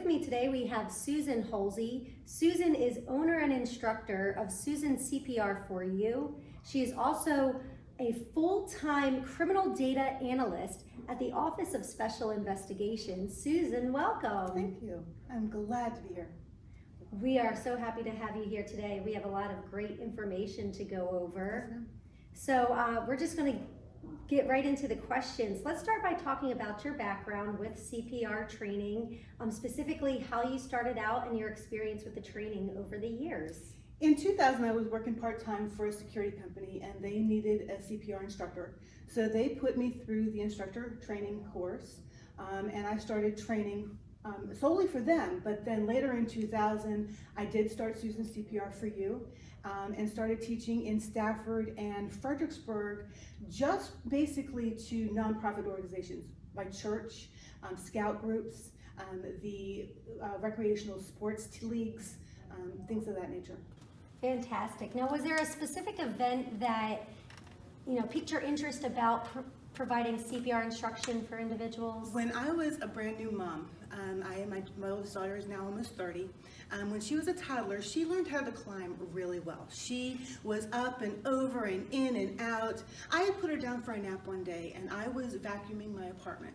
me today we have Susan Hulsey. Susan is owner and instructor of Susan CPR for You. She is also a full-time criminal data analyst at the Office of Special Investigations. Susan, welcome. Thank you. I'm glad to be here. We are so happy to have you here today. We have a lot of great information to go over. Yes, So we're just going to get right into the questions. Let's start by talking about your background with CPR training, specifically how you started out and your experience with the training over the years. In 2000, I was working part-time for a security company and they needed a CPR instructor. So they put me through the instructor training course and I started training solely for them. But then later in 2000, I did start Susan CPR for You and started teaching in Stafford and Fredericksburg, just basically to nonprofit organizations like church, scout groups, the recreational sports leagues, things of that nature. Fantastic. Now, was there a specific event that piqued your interest about providing CPR instruction for individuals? When I was a brand new mom, my oldest daughter is now almost 30. When she was a toddler, she learned how to climb really well. She was up and over and in and out. I had put her down for a nap one day and I was vacuuming my apartment.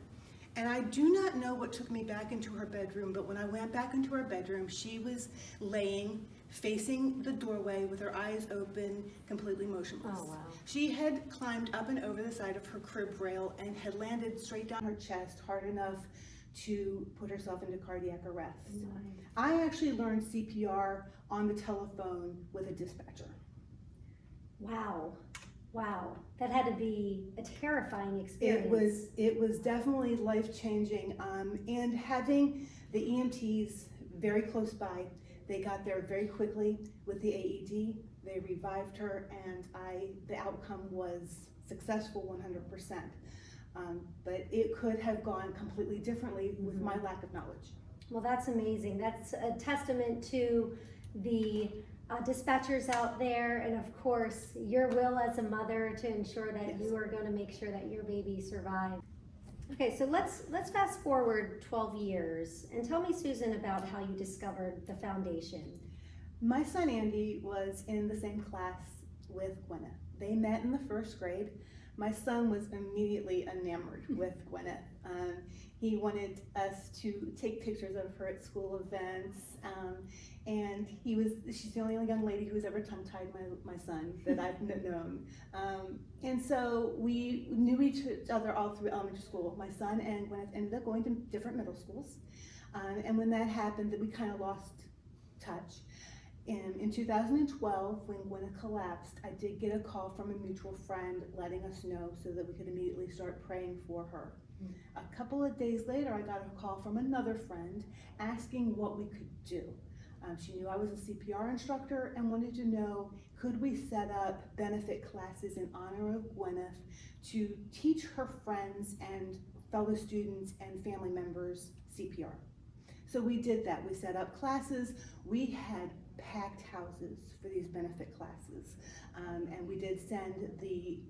And I do not know what took me back into her bedroom, but when I went back into her bedroom, she was laying facing the doorway with her eyes open, completely motionless. Oh, wow. She had climbed up and over the side of her crib rail and had landed straight down her chest hard enough to put herself into cardiac arrest. Nice. I actually learned CPR on the telephone with a dispatcher. Wow. Wow. That had to be a terrifying experience. It was definitely life-changing, and having the EMTs very close by, they got there very quickly with the AED, they revived her, and the outcome was successful 100%. But it could have gone completely differently with my lack of knowledge. Well, that's amazing. That's a testament to the dispatchers out there, and of course your will as a mother to ensure that Yes. you are going to make sure that your baby survives. Okay, so let's fast forward 12 years and tell me, Susan, about how you discovered the foundation. My son Andy was in the same class with Gwyneth. They met in the first grade. My son was immediately enamored with Gwyneth. He wanted us to take pictures of her at school events, and she's the only young lady who's ever tongue-tied my son that I've known. And so we knew each other all through elementary school. My son and Gwyneth ended up going to different middle schools, and when that happened, we kind of lost touch. In 2012, when Gwyneth collapsed, I did get a call from a mutual friend letting us know so that we could immediately start praying for her. A couple of days later, I got a call from another friend asking what we could do. She knew I was a CPR instructor and wanted to know, could we set up benefit classes in honor of Gwyneth to teach her friends and fellow students and family members CPR. So we did that. We set up classes. We had packed houses for these benefit classes, and we did send the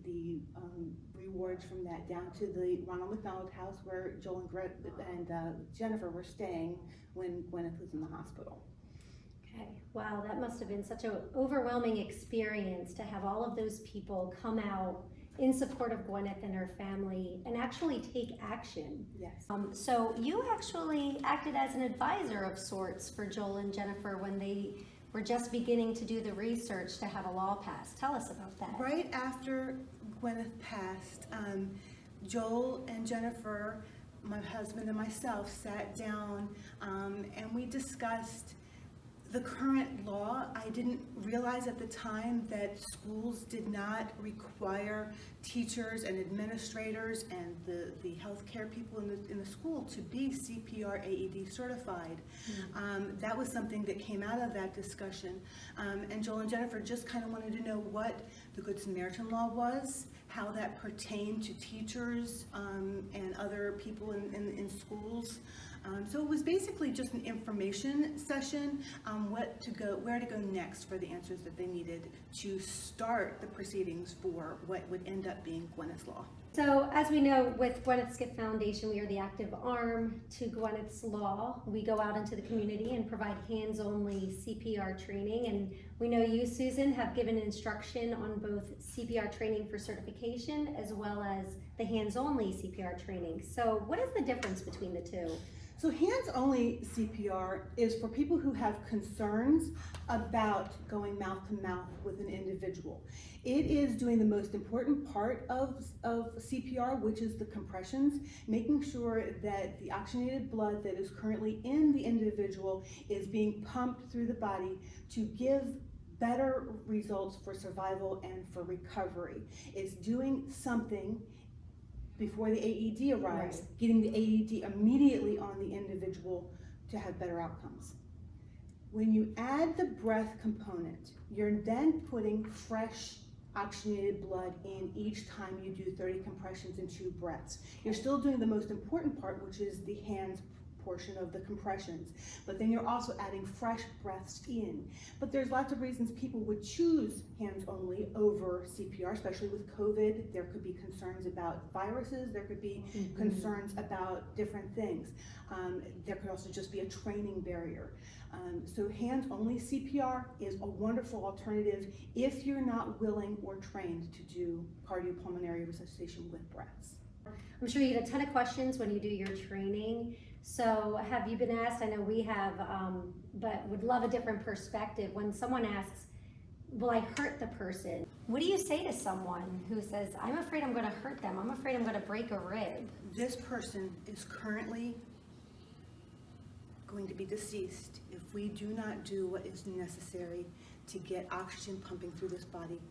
rewards from that down to the Ronald McDonald House where Joel and Jennifer were staying when Gwyneth was in the hospital. Okay, wow, that must have been such an overwhelming experience to have all of those people come out in support of Gwyneth and her family and actually take action. Yes. So you actually acted as an advisor of sorts for Joel and Jennifer when they were just beginning to do the research to have a law passed. Tell us about that. Right after Gwyneth passed, Joel and Jennifer, my husband and myself, sat down and we discussed the current law. I didn't realize at the time that schools did not require teachers and administrators and the healthcare people in the school to be CPR AED certified. Mm-hmm. That was something that came out of that discussion. And Joel and Jennifer just kind of wanted to know what the Good Samaritan law was, how that pertained to teachers and other people in schools. So it was basically just an information session on where to go next for the answers that they needed to start the proceedings for what would end up being Gwyneth's Law. So as we know, with Gwyneth's Gift Foundation, we are the active arm to Gwyneth's Law. We go out into the community and provide hands-only CPR training. And we know you, Susan, have given instruction on both CPR training for certification as well as the hands-only CPR training. So what is the difference between the two? So hands-only CPR is for people who have concerns about going mouth to mouth with an individual. It is doing the most important part of CPR, which is the compressions, making sure that the oxygenated blood that is currently in the individual is being pumped through the body to give better results for survival and for recovery. It's doing something before the AED arrives, Right. getting the AED immediately on the individual to have better outcomes. When you add the breath component, you're then putting fresh oxygenated blood in each time you do 30 compressions and 2 breaths. You're still doing the most important part, which is the hands portion of the compressions, but then you're also adding fresh breaths in. But there's lots of reasons people would choose hands only over CPR, especially with COVID. There could be concerns about viruses, there could be concerns about different things. There could also just be a training barrier. So hands only CPR is a wonderful alternative if you're not willing or trained to do cardiopulmonary resuscitation with breaths. I'm sure you get a ton of questions when you do your training. So have you been asked, I know we have, but would love a different perspective. When someone asks, will I hurt the person? What do you say to someone who says, I'm afraid I'm gonna hurt them, I'm afraid I'm gonna break a rib? This person is currently going to be deceased if we do not do what is necessary to get oxygen pumping through this body.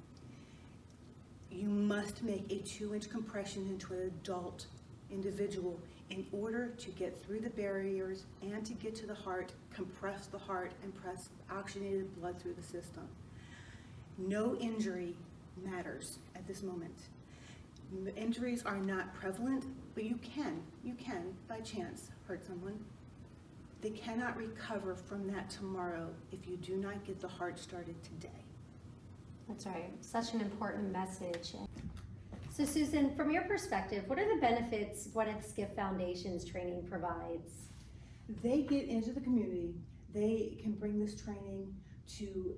You must make a 2-inch compression into an adult individual in order to get through the barriers and to get to the heart, compress the heart, and press oxygenated blood through the system. No injury matters at this moment. Injuries are not prevalent, but you can by chance hurt someone. They cannot recover from that tomorrow if you do not get the heart started today. That's right, such an important message. So Susan, from your perspective, what are the benefits Gwyneth's Gift Foundation's training provides? They get into the community. They can bring this training to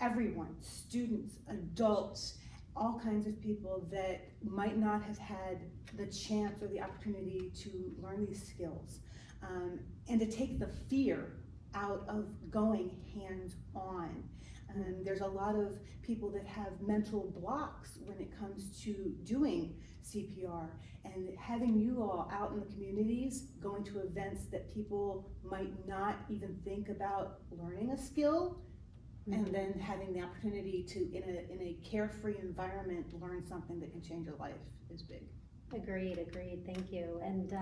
everyone, students, adults, all kinds of people that might not have had the chance or the opportunity to learn these skills, and to take the fear out of going hands-on. There's a lot of people that have mental blocks when it comes to doing CPR, and having you all out in the communities, going to events that people might not even think about learning a skill, and then having the opportunity to, in a carefree environment, learn something that can change a life is big. Agreed, thank you. And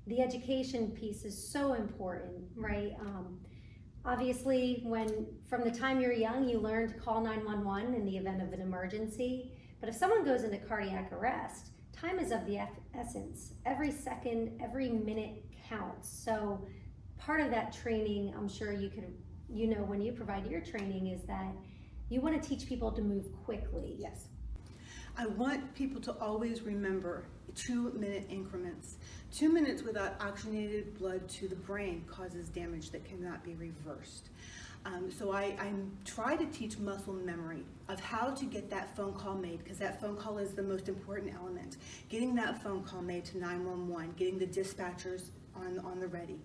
the education piece is so important, right? Obviously, from the time you're young, you learn to call 911 in the event of an emergency. But if someone goes into cardiac arrest, time is of the essence. Every second, every minute counts. So part of that training, I'm sure when you provide your training, is that you want to teach people to move quickly. Yes. I want people to always remember 2-minute increments. 2 minutes without oxygenated blood to the brain causes damage that cannot be reversed. So I try to teach muscle memory of how to get that phone call made, because that phone call is the most important element. Getting that phone call made to 911, getting the dispatchers on the ready.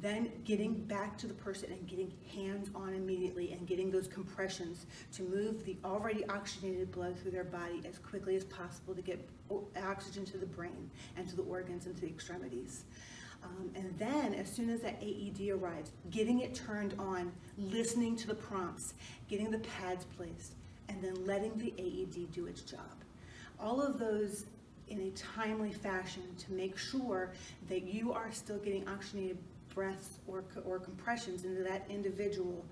Then getting back to the person and getting hands-on immediately and getting those compressions to move the already oxygenated blood through their body as quickly as possible to get oxygen to the brain and to the organs and to the extremities. And then as soon as that AED arrives, getting it turned on, listening to the prompts, getting the pads placed, and then letting the AED do its job. All of those in a timely fashion to make sure that you are still getting oxygenated breaths or compressions into that individual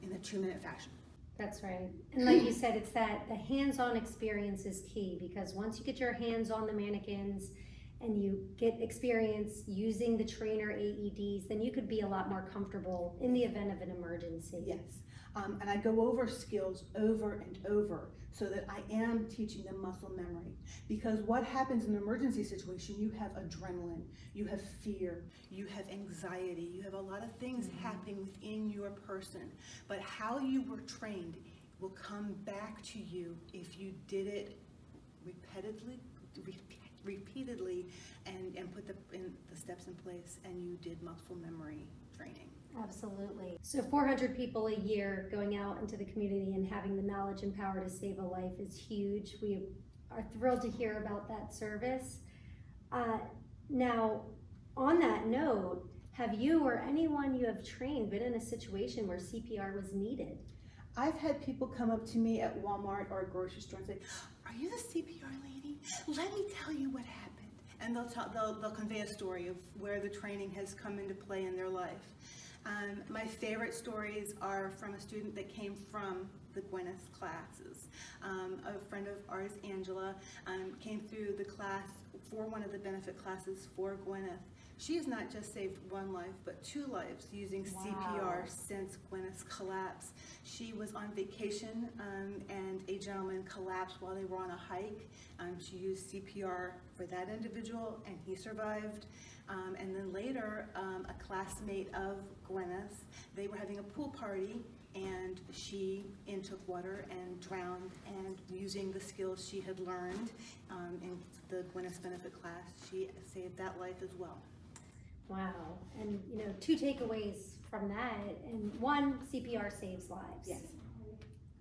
in a 2-minute fashion. That's right. And like you said, it's that the hands-on experience is key, because once you get your hands on the mannequins and you get experience using the trainer AEDs, then you could be a lot more comfortable in the event of an emergency. Yes. And I go over skills over and over so that I am teaching them muscle memory. Because what happens in an emergency situation, you have adrenaline, you have fear, you have anxiety, you have a lot of things happening within your person. But how you were trained will come back to you if you did it repeatedly and put the steps in place, and you did muscle memory training. Absolutely. So 400 people a year going out into the community and having the knowledge and power to save a life is huge. We are thrilled to hear about that service. Now, on that note, have you or anyone you have trained been in a situation where CPR was needed? I've had people come up to me at Walmart or a grocery store and say, "Are you the CPR lady? Let me tell you what happened." And they'll convey a story of where the training has come into play in their life. My favorite stories are from a student that came from the Gwyneth classes. A friend of ours, Angela, came through the class for one of the benefit classes for Gwyneth. She has not just saved one life, but 2 lives using CPR since Gwyneth's collapse. She was on vacation and a gentleman collapsed while they were on a hike. She used CPR for that individual and he survived. And then later, a classmate of Gwyneth's, they were having a pool party and she intook water and drowned, and using the skills she had learned in the Gwyneth's benefit class, she saved that life as well. Wow. And 2 takeaways from that, and 1, CPR saves lives. Yes.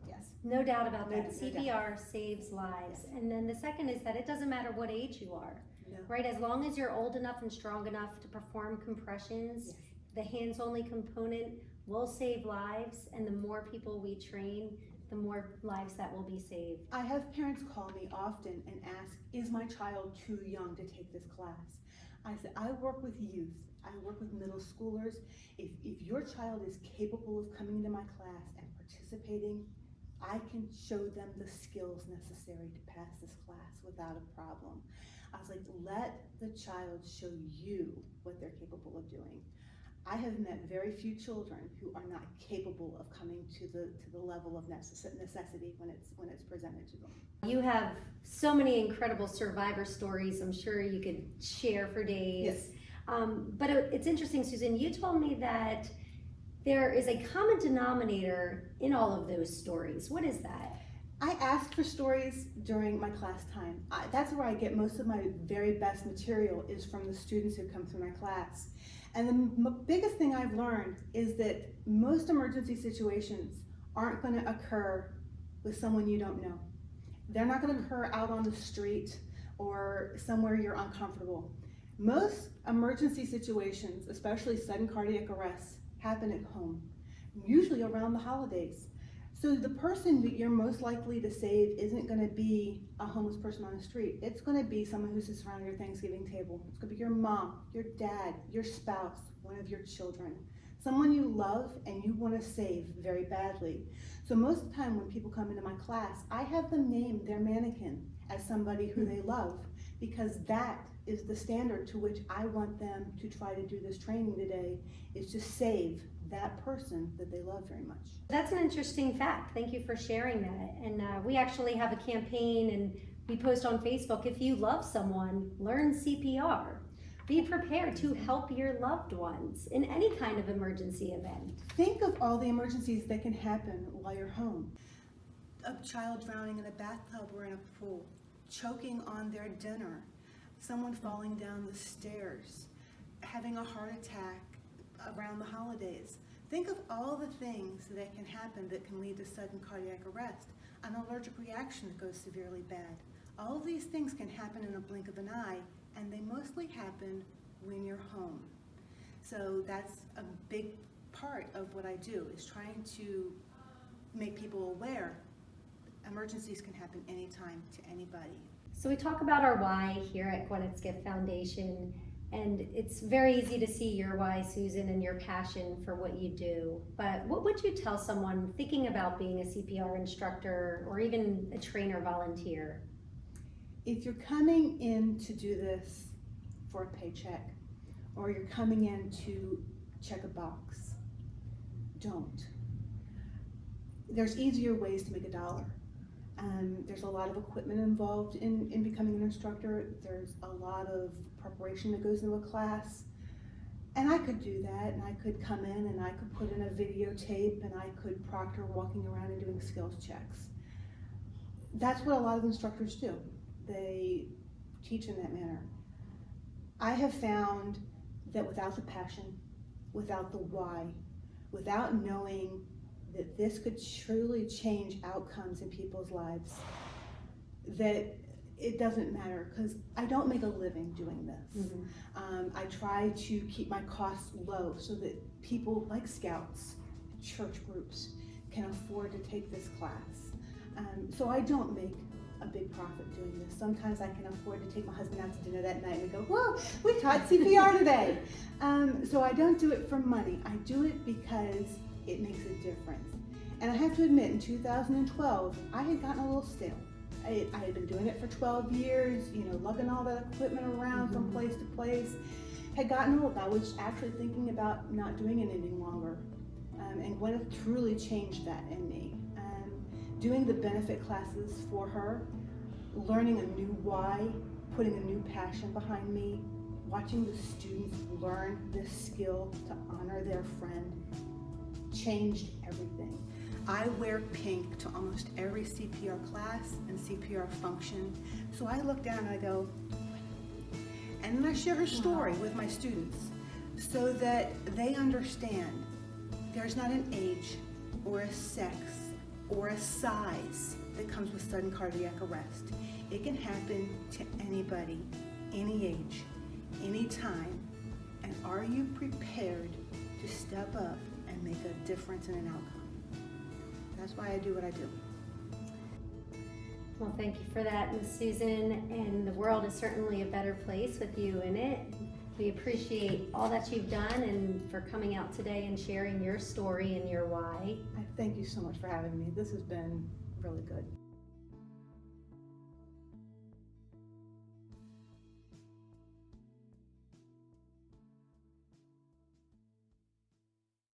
Yes. No doubt about that. No CPR saves lives. And then the second is that it doesn't matter what age you are, No. right? As long as you're old enough and strong enough to perform compressions, Yes. the hands-only component will save lives, and the more people we train, the more lives that will be saved. I have parents call me often and ask, "Is my child too young to take this class?" I said, I work with youth. I work with middle schoolers. If your child is capable of coming into my class and participating, I can show them the skills necessary to pass this class without a problem. I was like, let the child show you what they're capable of doing. I have met very few children who are not capable of coming to the level of necessity when it's presented to them. You have so many incredible survivor stories. I'm sure you could share for days. Yes. But it's interesting, Susan, you told me that there is a common denominator in all of those stories. What is that? I ask for stories during my class time. That's where I get most of my very best material, is from the students who come through my class. And the biggest thing I've learned is that most emergency situations aren't going to occur with someone you don't know. They're not going to occur out on the street or somewhere you're uncomfortable. Most emergency situations, especially sudden cardiac arrests, happen at home, usually around the holidays. So the person that you're most likely to save isn't going to be a homeless person on the street. It's going to be someone who sits around your Thanksgiving table. It's going to be your mom, your dad, your spouse, one of your children. Someone you love and you want to save very badly. So most of the time when people come into my class, I have them name their mannequin as somebody who they love, because that is the standard to which I want them to try to do this training today, is to save that person that they love very much. That's an interesting fact. Thank you for sharing that. And we actually have a campaign, and we post on Facebook, if you love someone, learn CPR. Be prepared to help your loved ones in any kind of emergency event. Think of all the emergencies that can happen while you're home. A child drowning in a bathtub or in a pool, choking on their dinner, someone falling down the stairs, having a heart attack around the holidays. Think of all the things that can happen that can lead to sudden cardiac arrest, an allergic reaction that goes severely bad. All of these things can happen in a blink of an eye, and they mostly happen when you're home. So that's a big part of what I do, is trying to make people aware emergencies can happen anytime to anybody. So we talk about our why here at Gwyneth's Gift Foundation, and it's very easy to see your why, Susan, and your passion for what you do. But what would you tell someone thinking about being a CPR instructor or even a trainer volunteer? If you're coming in to do this for a paycheck, or you're coming in to check a box, don't. there's easier ways to make a dollar. There's a lot of equipment involved in becoming an instructor. There's a lot of preparation that goes into a class. And I could do that, and I could come in and I could put in a videotape and I could proctor walking around and doing skills checks. That's what a lot of instructors do. They teach in that manner. I have found that without the passion, without the why, without knowing that this could truly change outcomes in people's lives, that it doesn't matter, because I don't make a living doing this. I try to keep my costs low so that people like Scouts, church groups, can afford to take this class. So I don't make a big profit doing this. Sometimes I can afford to take my husband out to dinner that night and we go, whoa, we taught CPR today. So I don't do it for money. I do it because it makes a difference. And I have to admit, in 2012, I had gotten a little stale. I had been doing it for 12 years, lugging all that equipment around from place to place. Had gotten old. I was actually thinking about not doing it any longer. And Gwyneth truly changed that in me. Doing the benefit classes for her, learning a new why, putting a new passion behind me, watching the students learn this skill to honor their friend, changed everything. I wear pink to almost every CPR class and CPR function. So I look down and I go, and then I share her story with my students so that they understand there's not an age or a sex or a size that comes with sudden cardiac arrest. It can happen to anybody, any age, any time. And are you prepared to step up and make a difference in an outcome? That's why I do what I do. Well, thank you for that, Ms. Susan, and the world is certainly a better place with you in it. We appreciate all that you've done and for coming out today and sharing your story and your why. I thank you so much for having me. This has been really good.